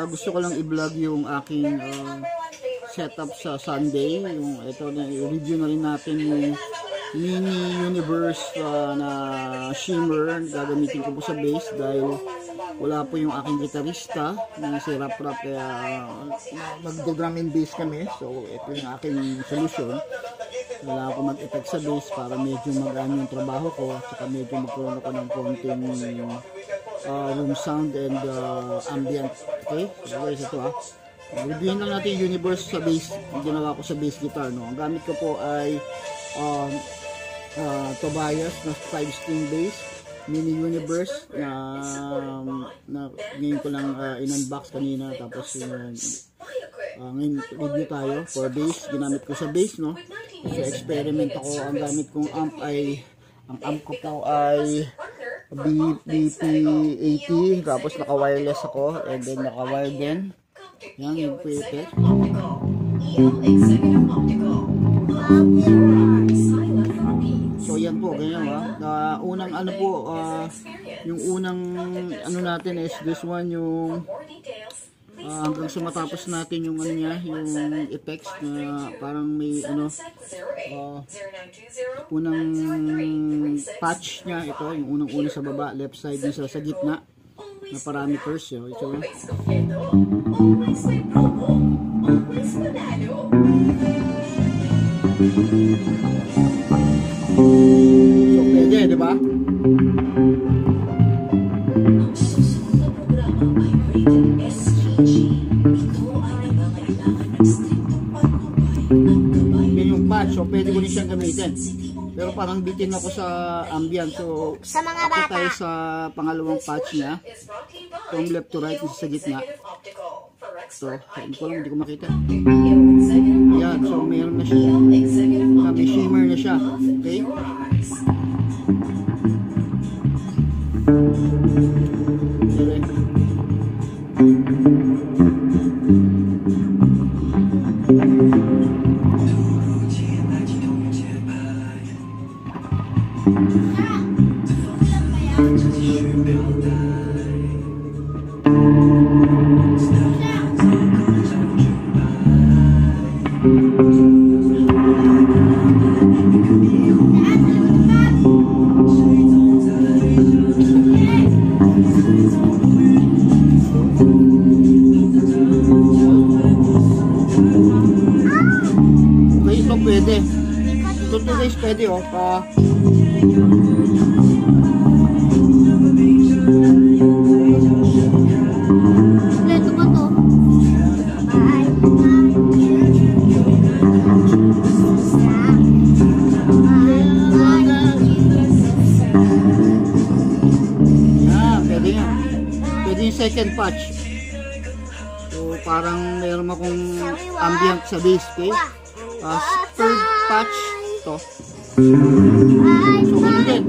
gusto ko lang i-vlog yung aking setup sa Sunday. Yung ito na i-review na rin natin yung mini universe na shimmer. Gagamitin ko po sa bass dahil wala po yung aking gitarista na si Rap Rap, kaya mag-drum and bass kami. So ito yung aking solution. Wala ako mag-effect sa bass para medyo magaan yung trabaho ko, at saka medyo magkaroon ako ng konting room sound and ambient. Okay, so guys, ito reviewin lang natin yung universe sa bass. Ginawa ko sa bass guitar, no. Ang gamit ko po ay Tobias na 5-string bass mini universe na ngayon ko lang in-unbox kanina, tapos ngayon review tayo for bass. Ginamit ko sa bass, no. So experiment ako. Ang gamit kong amp ay, ang amp ko po ay BP80, tapos naka wireless ako and then naka wired din. Yan yung pre-test. So yan po, ganyan unang ano po, yung unang ano natin is this one, yung hanggang sa matapos natin yung ano niya, yung effects na parang may ano, unang patch niya, ito yung unang-una sa baba, left side din sa gitna na parameters yun. Ito so pwede, di ba? Yan yung patch, so pwede ko rin siyang gamitin. Pero parang bitin ako sa ambient, so sa mga bata tayo sa pangalawang patch niya, from left to right sa gitna. So hindi ko lang, hindi ko makita. Yan, so mayroon na siya, may shimmer na siya. Okay, ito pwede. Ito guys, pwede ito ba to? Pwede nga. Pwede yung second patch. So parang meron akong ambient sa bass, okay? Third patch to. So ulitin.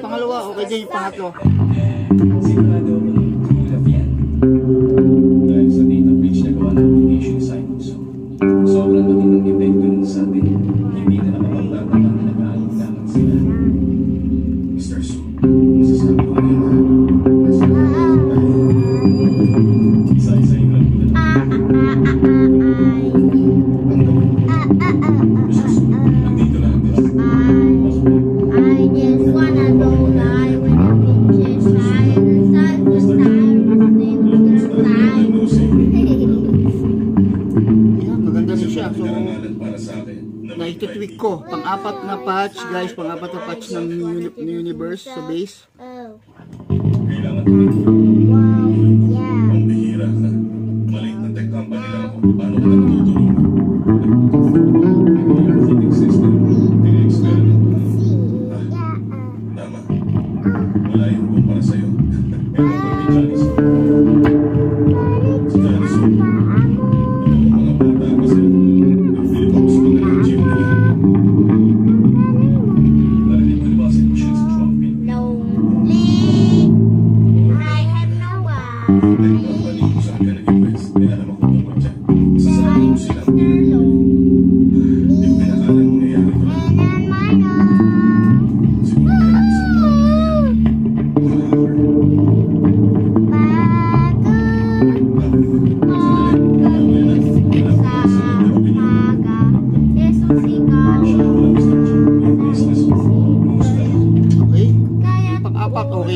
Pangalawa, okay din yung pangatlo. Sigurado ako ng tulad yan. Dahil sa data breach na gawa ng application site. Sobrang laki ng epekto nun sa atin. Hindi na nakapagtataka na nag-aalinlangan sila. Mr. Su, masasabi ko rin. Isa-isa yung lang tulad. Mr. Su, nandito lang ang best. I just wanna go live with the bitches. Maganda rin siya. So naititweak ko. Pang-apat na patch guys, pang-apat na patch ng universe sa bass. Kailangan Wow, yeah. ang bihira na maliit na tech company lang ako. Paano ka nagtutulong? Fitting system, tine-experiment. Tama. Wala yung kung para sa'yo. Kaya ko kay Janice. Si Janice,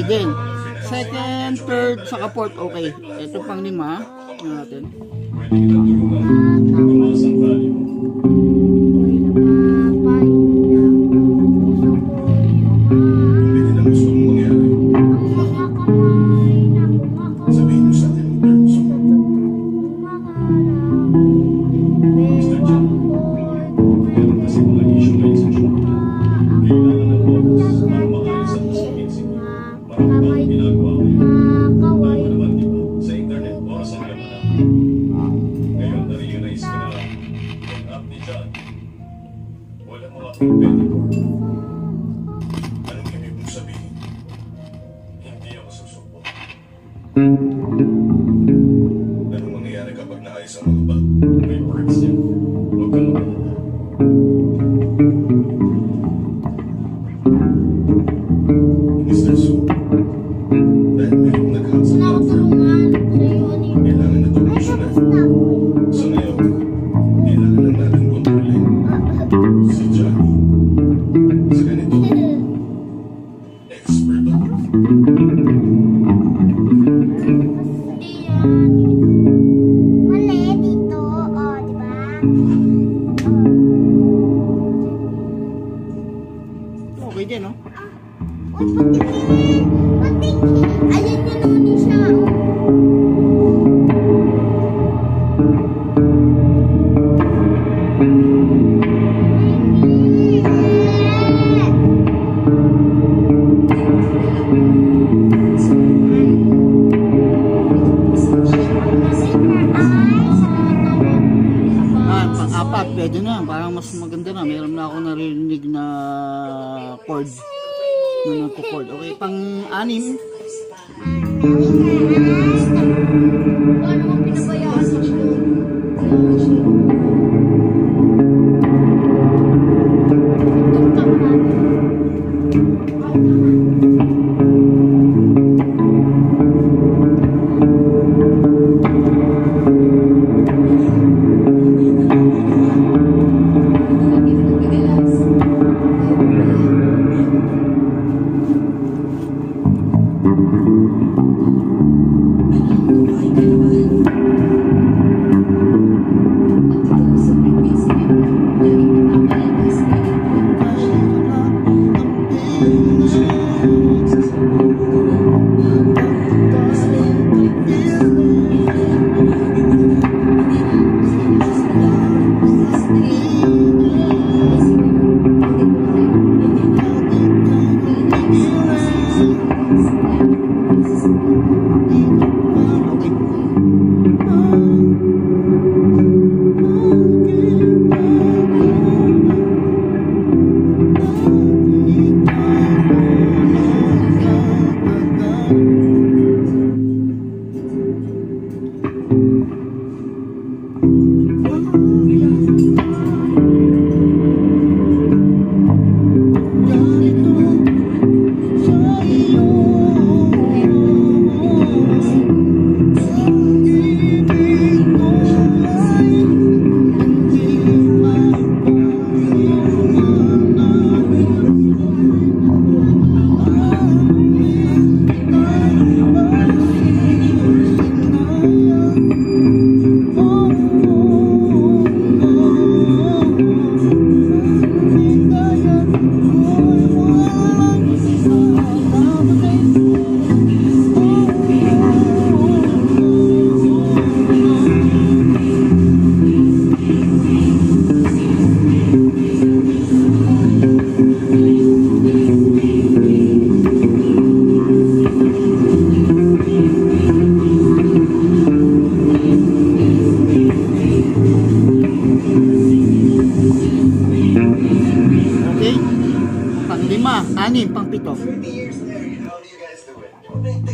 din. Second, third, saka fourth, okay. Ito pang 5. Tingnan natin. Pwede kitang tulungan. Tumaas ang value mo. Hindi din ang gusto mong mangyari. Sabihin mo sa akin ang terms mo. Mr. John, meron kasi mga issue ngayon sa shop. Kailangan ng focus para maayos ang pag-isip. Parang ba ang ginagawa ko yun? Alam mo naman, di ba? Sa internet, oras ang gano'n na. Ngayon, na-realize ko na yung app ni John, walang mga competitor. Anong ibig mong sabihin? Hindi ako susuko. Anong mangyayari kapag naayos ang mga bag? May perks yan. Huwag kang mag-alala. Mr. Su, dahil mayroong nag-hansel na kailangan na tumisyonan. So ngayon, kailangan lang natin kontrolin si Johnny. Sa ganito, expert ako. Mali dito, oh, di ba? Okay din, no? Uy, patikin! Patikin! Ayan yun naman siya. Pang-apat, pwede na. Parang mas maganda na. Meron na ako narinig na chord. Na nagko-chord. Okay, pang-6. Paano mo pinabayaan sa Pang-6, pang-7. 30 years later, how do you guys do it? You make the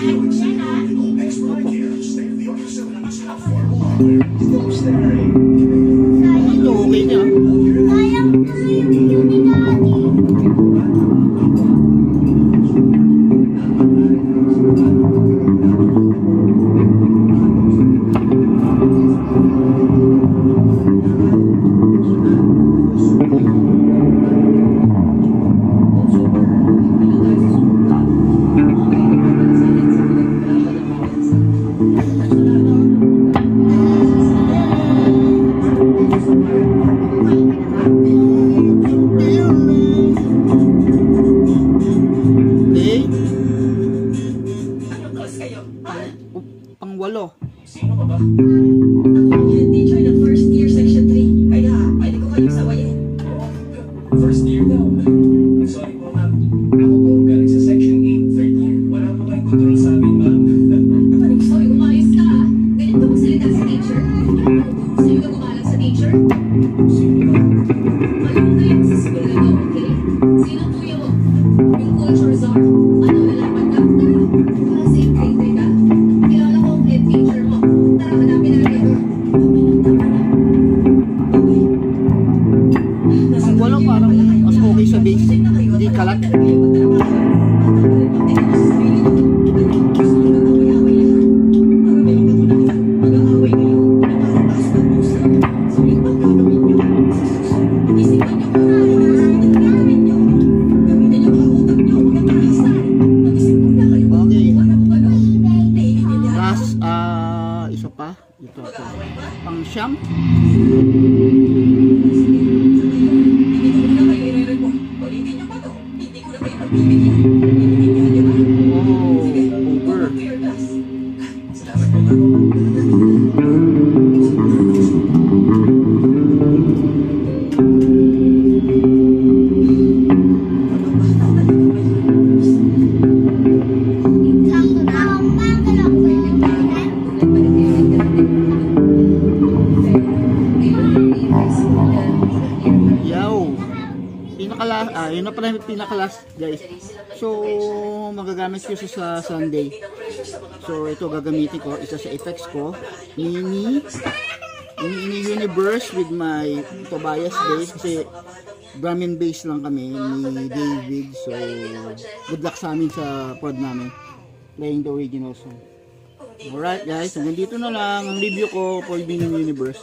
heart to heart, aim expert here, state-of-the-art facilities, affordable hardware, stop staring. Ito, okay niya. Sayang tuloy yung yun ni Daddy. teacher? Sino ba? Malong kayo sa school na to, okay? Sino tuyo mo? Yung culture czar? Ano nalaman ka? Tara, para sa grade 3 ka. Kilala ko ang head teacher mo. Tara, hanapin natin. Tama na. Okay. Ang wala parang mas okay sa base. Hindi kalat. Okay. Last, isa pa. Ito. Pang siyam. Oh, over. Salamat po, ma'am. Yaw. Yun na pala yung pinaka-last, guys. So, magagamit ko siya sa Sunday. So, ito gagamitin ko. Isa sa effects ko. Mini Universe with my Tobias bass. Kasi, drum and bass lang kami ni David. So, good luck sa amin sa prod namin. Playing the original song. Alright, guys. Hanggang dito na lang ang review ko for Mini Universe.